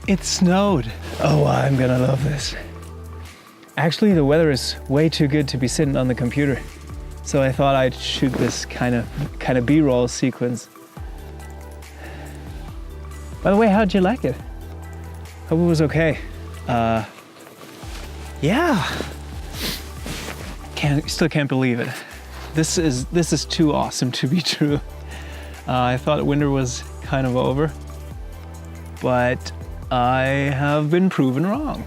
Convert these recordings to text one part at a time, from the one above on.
It snowed. Oh, I'm gonna love this. Actually, the weather is way too good to be sitting on the computer. So I thought I'd shoot this kind of B-roll sequence. By the way, how'd you like it? Hope it was okay. Yeah. Still can't believe it. This is too awesome to be true. I thought winter was kind of over, but I have been proven wrong.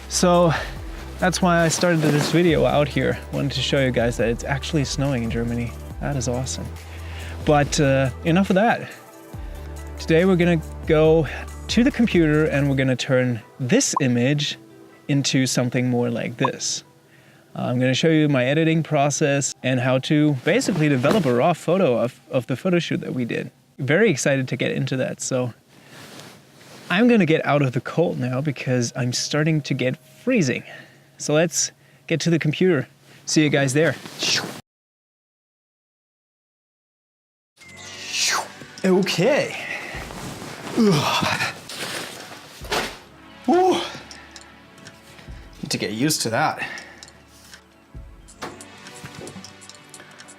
So that's why I started this video out here. Wanted to show you guys that it's actually snowing in Germany. That is awesome. But enough of that. Today we're gonna go to the computer and we're gonna turn this image into something more like this. I'm gonna show you my editing process and how to basically develop a raw photo of the photo shoot that we did. Very excited to get into that. So I'm gonna get out of the cold now because I'm starting to get freezing. So let's get to the computer. See you guys there. Okay. Ooh. Need to get used to that.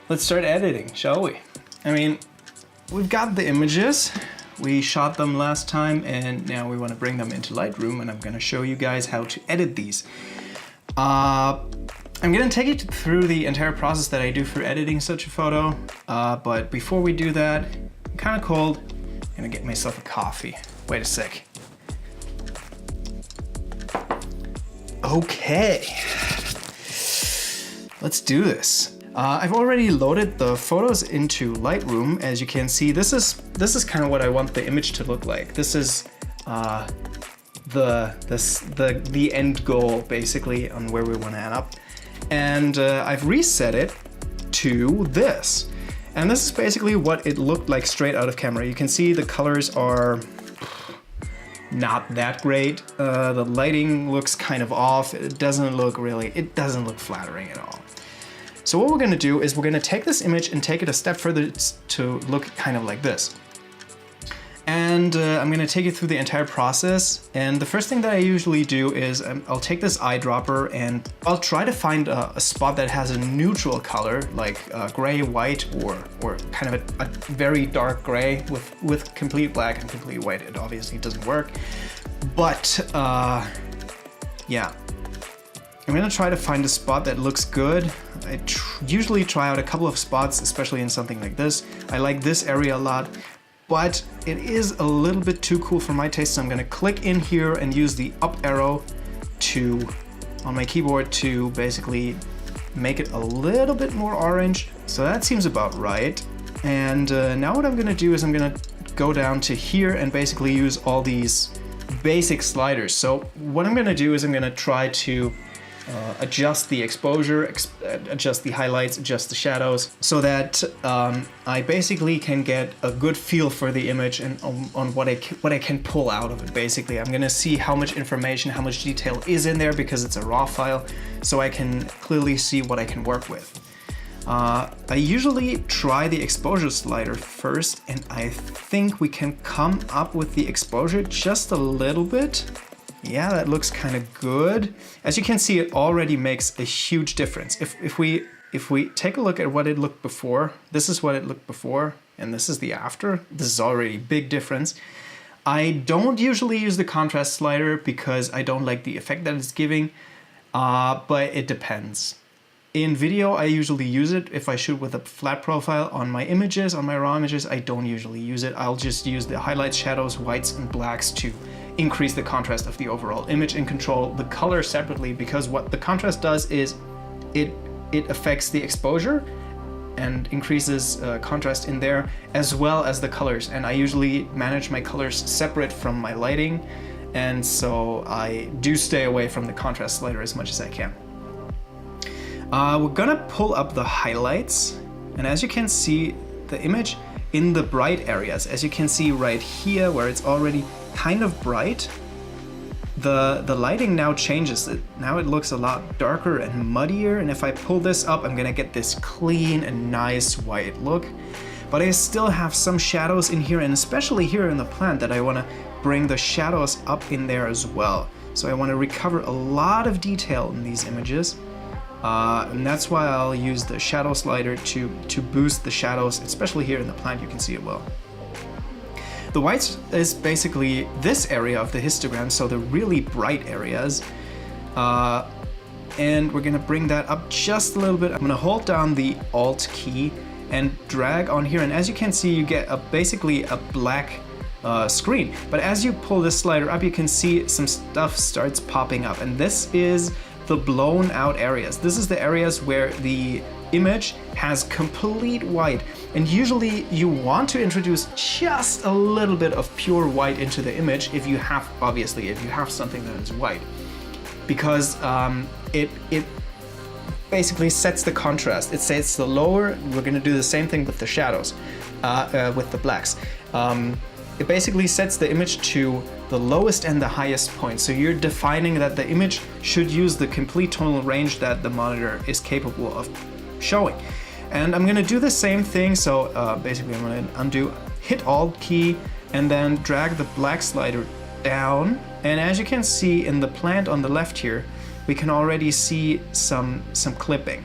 Let's start editing, shall we? I mean, we've got the images. We shot them last time and now we want to bring them into Lightroom and I'm going to show you guys how to edit these. I'm going to take you through the entire process that I do for editing such a photo. But before we do that, I'm kind of cold. I'm going to get myself a coffee. Wait a sec. Okay. Let's do this. I've already loaded the photos into Lightroom. As you can see, this is kind of what I want the image to look like. This is the end goal, basically, on where we want to end up. And I've reset it to this. And this is basically what it looked like straight out of camera. You can see the colors are not that great. The lighting looks kind of off. It doesn't look flattering at all. So what we're gonna do is we're gonna take this image and take it a step further to look kind of like this. And I'm gonna take you through the entire process. And the first thing that I usually do is I'll take this eyedropper and I'll try to find a spot that has a neutral color, like gray, white, or kind of a very dark gray with complete black and complete white. It obviously doesn't work, but yeah. I'm gonna try to find a spot that looks good. I usually try out a couple of spots, especially in something like this. I like this area a lot, but it is a little bit too cool for my taste. So I'm gonna click in here and use the up arrow on my keyboard to basically make it a little bit more orange. So that seems about right. And now what I'm gonna do is I'm gonna go down to here and basically use all these basic sliders. So what I'm gonna do is I'm gonna try to adjust the exposure, adjust the highlights, adjust the shadows, so that I basically can get a good feel for the image and on what I can pull out of it. Basically, I'm gonna see how much information, how much detail is in there because it's a raw file, so I can clearly see what I can work with. I usually try the exposure slider first, and I think we can come up with the exposure just a little bit. Yeah, that looks kind of good. As you can see, it already makes a huge difference. If we take a look at what it looked before, this is what it looked before, and this is the after. This is already a big difference. I don't usually use the contrast slider because I don't like the effect that it's giving, but it depends. In video, I usually use it if I shoot with a flat profile. On my images, on my raw images, I don't usually use it. I'll just use the highlights, shadows, whites, and blacks to increase the contrast of the overall image and control the color separately, because what the contrast does is it affects the exposure and increases contrast in there, as well as the colors. And I usually manage my colors separate from my lighting, and so I do stay away from the contrast slider as much as I can. We're gonna pull up the highlights, and as you can see, the image in the bright areas, as you can see right here where it's already kind of bright, the lighting now changes. Now it looks a lot darker and muddier, and if I pull this up, I'm gonna get this clean and nice white look. but I still have some shadows in here, and especially here in the plant, that I want to bring the shadows up in there as well. So I want to recover a lot of detail in these images, and that's why I'll use the shadow slider to boost the shadows, especially here in the plant. You can see it well. The whites is basically this area of the histogram, so the really bright areas. And we're gonna bring that up just a little bit. I'm gonna hold down the Alt key and drag on here, and as you can see, you get basically a black screen. But as you pull this slider up, you can see some stuff starts popping up, and this is the blown out areas. This is the areas where the image has complete white, and usually you want to introduce just a little bit of pure white into the image if you have, obviously, if you have something that is white, because it basically sets the contrast. It sets the lower. We're going to do the same thing with the shadows, with the blacks. It basically sets the image to the lowest and the highest point. So you're defining that the image should use the complete tonal range that the monitor is capable of showing. And I'm going to do the same thing. So basically I'm going to undo, hit Alt key, and then drag the black slider down. And as you can see in the plant on the left here, we can already see some clipping,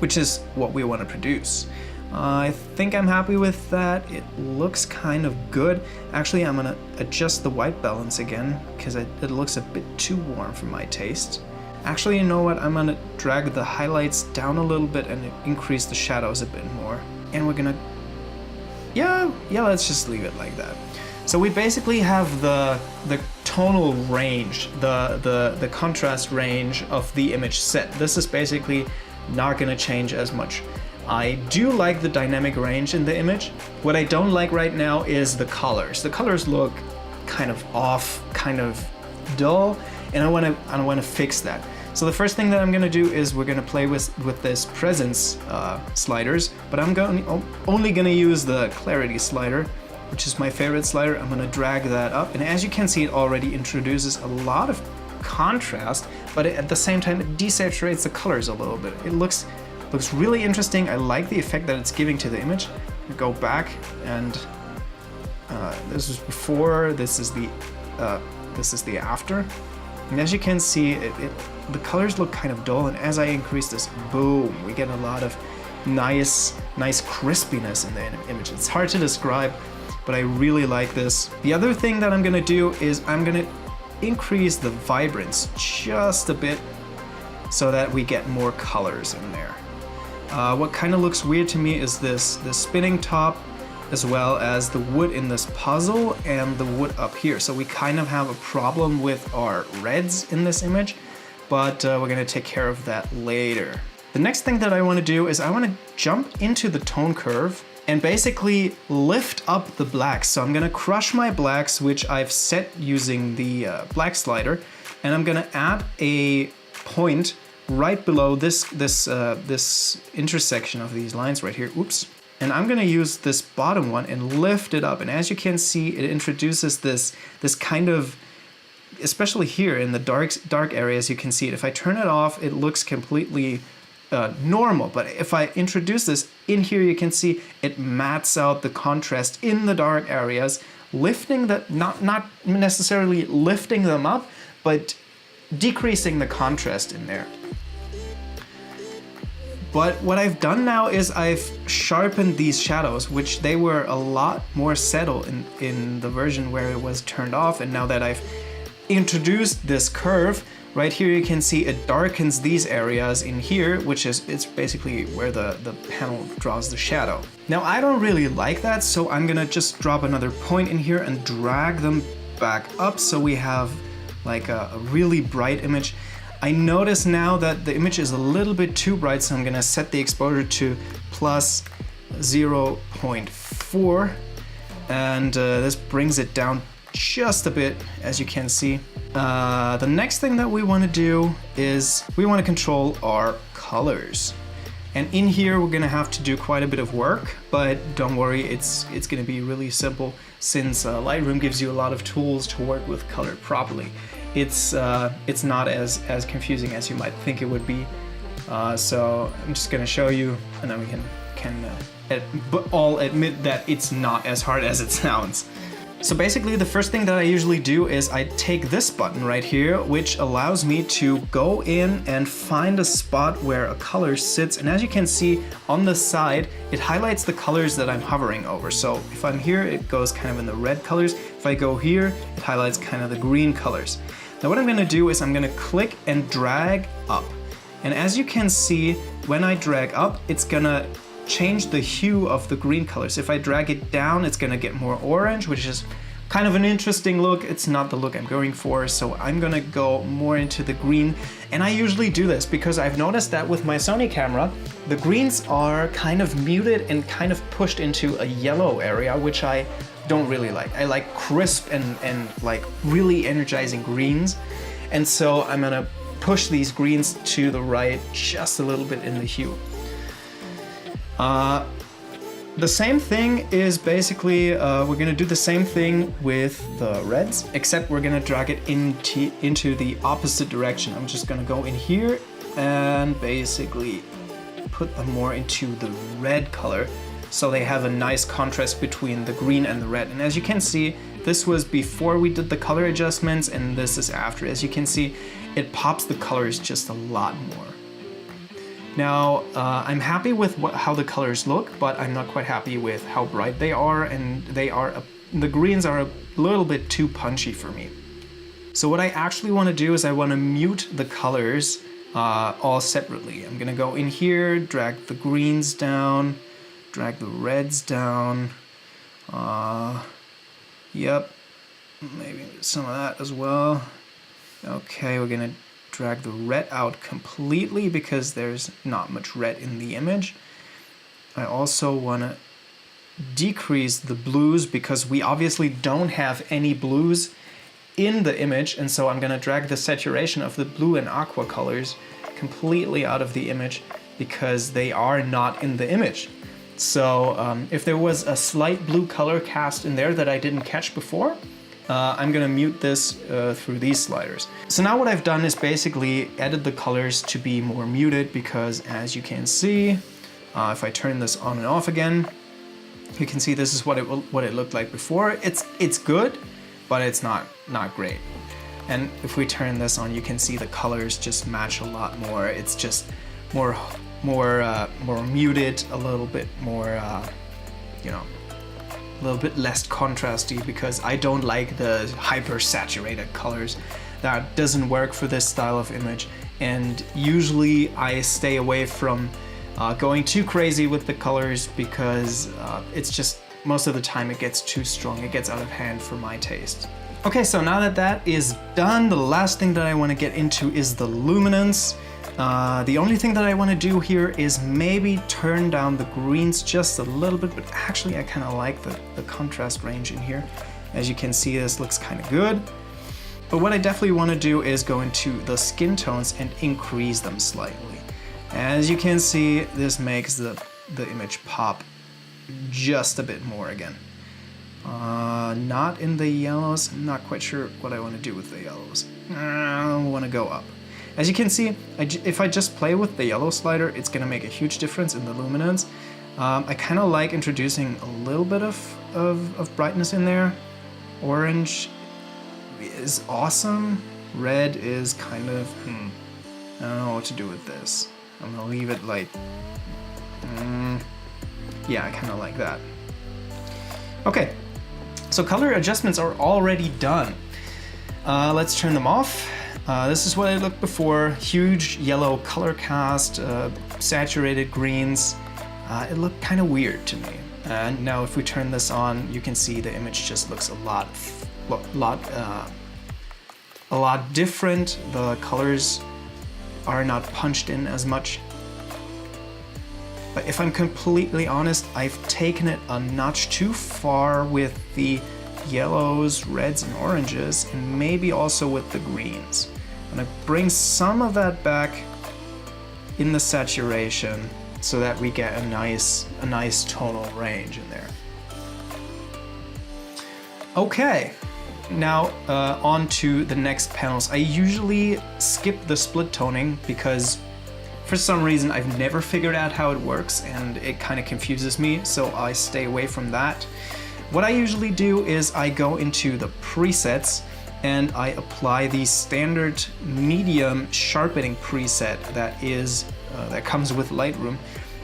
which is what we want to produce. I think I'm happy with that. It looks kind of good. Actually, I'm gonna adjust the white balance again because it looks a bit too warm for my taste. Actually, you know what? I'm gonna drag the highlights down a little bit and increase the shadows a bit more. And we're gonna, yeah, let's just leave it like that. So we basically have the tonal range, the contrast range of the image set. This is basically not gonna change as much. I do like the dynamic range in the image. What I don't like right now is the colors. The colors look kind of off, kind of dull, and I want to fix that. So the first thing that I'm gonna do is we're gonna play with this presence sliders, but I'm only gonna use the clarity slider, which is my favorite slider. I'm gonna drag that up, and as you can see, it already introduces a lot of contrast, but at the same time it desaturates the colors a little bit. It looks really interesting. I like the effect that it's giving to the image. We go back, and this is before. This is the after. And as you can see, the colors look kind of dull. And as I increase this, boom, we get a lot of nice crispiness in the image. It's hard to describe, but I really like this. The other thing that I'm gonna do is I'm gonna increase the vibrance just a bit so that we get more colors in there. What kind of looks weird to me is this spinning top, as well as the wood in this puzzle and the wood up here. So we kind of have a problem with our reds in this image, but we're gonna take care of that later. The next thing that I wanna do is I wanna jump into the tone curve and basically lift up the blacks. So I'm gonna crush my blacks, which I've set using the black slider, and I'm gonna add a point right below this intersection of these lines right here. Oops. And I'm gonna use this bottom one and lift it up. And as you can see, it introduces this kind of, especially here in the dark areas, you can see it. If I turn it off, it looks completely normal. But if I introduce this in here, you can see it mats out the contrast in the dark areas, lifting the, not necessarily lifting them up, but decreasing the contrast in there. But what I've done now is I've sharpened these shadows, which they were a lot more subtle in the version where it was turned off. And now that I've introduced this curve, right here you can see it darkens these areas in here, which is, it's basically where the panel draws the shadow. Now I don't really like that, so I'm gonna just drop another point in here and drag them back up so we have like a really bright image. I notice now that the image is a little bit too bright, so I'm gonna set the exposure to plus 0.4, and this brings it down just a bit, as you can see. The next thing that we wanna do is we wanna control our colors. And in here, we're gonna have to do quite a bit of work, but don't worry, it's gonna be really simple since Lightroom gives you a lot of tools to work with color properly. It's not as confusing as you might think it would be. So I'm just gonna show you, and then we can all admit that it's not as hard as it sounds. So basically the first thing that I usually do is I take this button right here, which allows me to go in and find a spot where a color sits. And as you can see on the side, it highlights the colors that I'm hovering over. So if I'm here, it goes kind of in the red colors. If I go here, it highlights kind of the green colors. Now what I'm gonna do is I'm gonna click and drag up. And as you can see, when I drag up, it's gonna change the hue of the green colors. If I drag it down, it's gonna get more orange, which is kind of an interesting look. It's not the look I'm going for, so I'm gonna go more into the green. And I usually do this because I've noticed that with my Sony camera, the greens are kind of muted and kind of pushed into a yellow area, which I don't really like. I like crisp and like really energizing greens. And so I'm gonna push these greens to the right just a little bit in the hue. The same thing is basically, we're gonna do the same thing with the reds, except we're gonna drag it into the opposite direction. I'm just gonna go in here and basically put them more into the red color so they have a nice contrast between the green and the red. And as you can see, this was before we did the color adjustments and this is after. As you can see, it pops the colors just a lot more. Now, I'm happy with how the colors look, but I'm not quite happy with how bright they are, and the greens are a little bit too punchy for me. So what I actually want to do is I want to mute the colors all separately. I'm gonna go in here, drag the greens down, drag the reds down. Yep, maybe some of that as well. Okay, we're gonna drag the red out completely because there's not much red in the image. I also want to decrease the blues because we obviously don't have any blues in the image, and so I'm going to drag the saturation of the blue and aqua colors completely out of the image because they are not in the image. So if there was a slight blue color cast in there that I didn't catch before, I'm gonna mute this through these sliders. So now what I've done is basically added the colors to be more muted because as you can see, if I turn this on and off again, you can see this is what it looked like before. It's good, but it's not great. And if we turn this on, you can see the colors just match a lot more. It's just more muted, a little bit more, you know, a little bit less contrasty because I don't like the hyper saturated colors. That doesn't work for this style of image, and usually I stay away from going too crazy with the colors because it's just most of the time it gets too strong, it gets out of hand for my taste. Okay, so now that that is done, the last thing that I want to get into is the luminance. The only thing that I want to do here is maybe turn down the greens just a little bit, but actually I kind of like the contrast range in here. As you can see, this looks kind of good. But what I definitely want to do is go into the skin tones and increase them slightly. As you can see, this makes the image pop just a bit more again. Not in the yellows. I'm not quite sure what I want to do with the yellows. I want to go up. As you can see, if I just play with the yellow slider, it's going to make a huge difference in the luminance. I kind of like introducing a little bit of brightness in there. Orange is awesome. Red is kind of, I don't know what to do with this. I'm going to leave it like, yeah, I kind of like that. Okay, so color adjustments are already done. Let's turn them off. This is what it looked before. Huge yellow color cast, saturated greens. It looked kind of weird to me. And now if we turn this on, you can see the image just looks a lot different. The colors are not punched in as much. But if I'm completely honest, I've taken it a notch too far with the yellows, reds, and oranges, and maybe also with the greens. I'm gonna bring some of that back in the saturation so that we get a nice tonal range in there. Okay, now on to the next panels. I usually skip the split toning because For some reason, I've never figured out how it works, and it kind of confuses me, so I stay away from that. What I usually do is I go into the presets and I apply the standard medium sharpening preset that comes with Lightroom,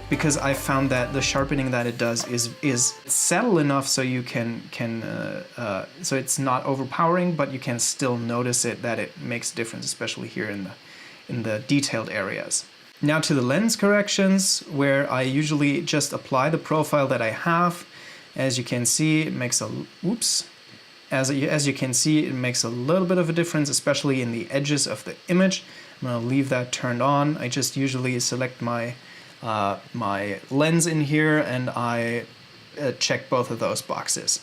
because I found that the sharpening that it does is subtle enough so you so it's not overpowering, but you can still notice that it makes a difference, especially here in the detailed areas. Now to the lens corrections, where I usually just apply the profile that I have. As you can see, it makes as you can see, it makes a little bit of a difference, especially in the edges of the image. I'm gonna leave that turned on. I just usually select my lens in here, and I check both of those boxes.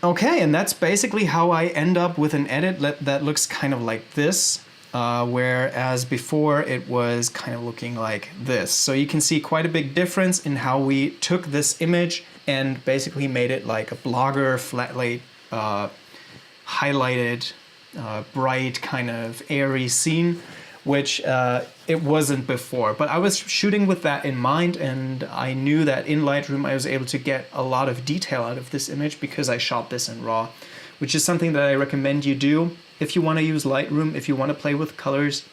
Okay, and that's basically how I end up with an edit that looks kind of like this. Whereas before it was kind of looking like this. So you can see quite a big difference in how we took this image and basically made it like a blogger, flat laid, highlighted, bright, kind of airy scene, which it wasn't before. But I was shooting with that in mind, and I knew that in Lightroom I was able to get a lot of detail out of this image because I shot this in RAW, which is something that I recommend you do. If you want to use Lightroom, if you want to play with colors,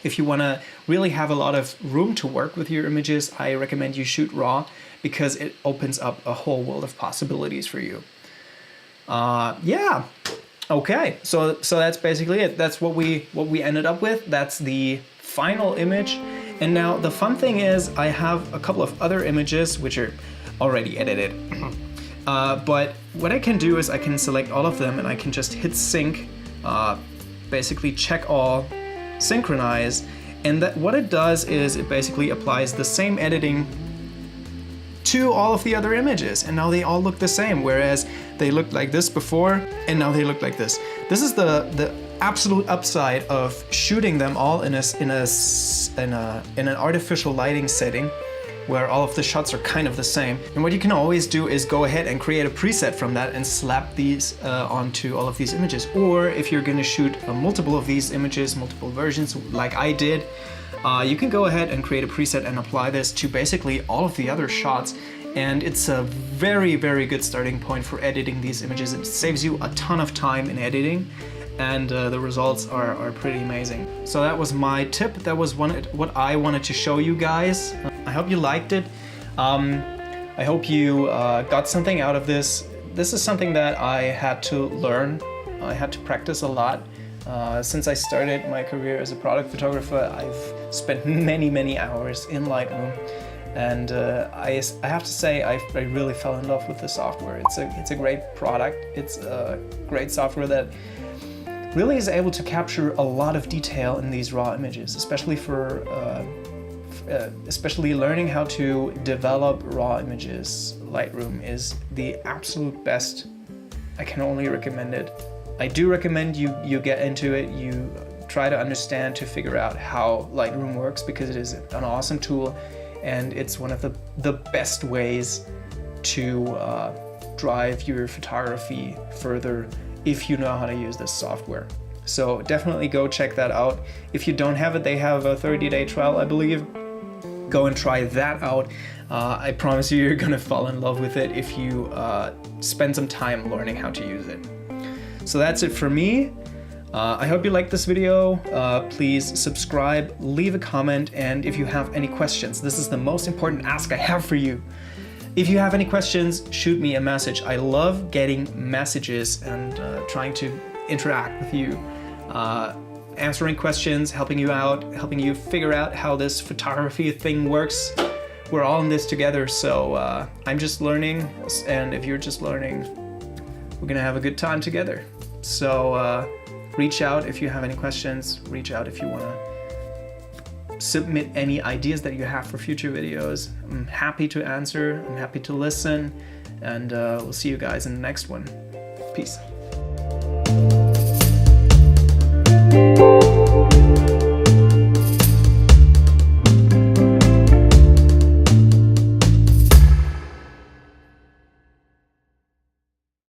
if you want to really have a lot of room to work with your images, I recommend you shoot RAW, because it opens up a whole world of possibilities for you. Yeah, okay, so that's basically it. That's what we ended up with. That's the final image. And now the fun thing is I have a couple of other images which are already edited. But what I can do is I can select all of them and I can just hit sync, basically check all, synchronize, and what it does is it basically applies the same editing to all of the other images, and now they all look the same, whereas they looked like this before and now they look like this. This is the absolute upside of shooting them all in an artificial lighting setting, where all of the shots are kind of the same. And what you can always do is go ahead and create a preset from that and slap these onto all of these images. Or if you're gonna shoot multiple of these images, multiple versions like I did, you can go ahead and create a preset and apply this to basically all of the other shots. And it's a very, very good starting point for editing these images. It saves you a ton of time in editing, and the results are pretty amazing. So that was my tip. That was what I wanted to show you guys. I hope you liked it. I hope you got something out of this. This is something that I had to learn. I had to practice a lot. Since I started my career as a product photographer, I've spent many hours in Lightroom. And I have to say, I really fell in love with the software. It's a great product. It's a great software that really is able to capture a lot of detail in these raw images, especially especially learning how to develop raw images. Lightroom is the absolute best. I can only recommend it. I do recommend you get into it. You try to understand, to figure out how Lightroom works, because it is an awesome tool. And it's one of the best ways to drive your photography further if you know how to use this software. So definitely go check that out. If you don't have it, they have a 30-day trial, I believe. Go and try that out. I promise you're gonna fall in love with it if you spend some time learning how to use it. So that's it for me. I hope you liked this video. Please subscribe, leave a comment, and if you have any questions, this is the most important ask I have for you. If you have any questions, shoot me a message. I love getting messages and trying to interact with you, answering questions, helping you out, helping you figure out how this photography thing works. We're all in this together, so I'm just learning, and if you're just learning, we're gonna have a good time together. So reach out if you have any questions, reach out if you wanna submit any ideas that you have for future videos. I'm happy to answer, I'm happy to listen, and we'll see you guys in the next one. Peace.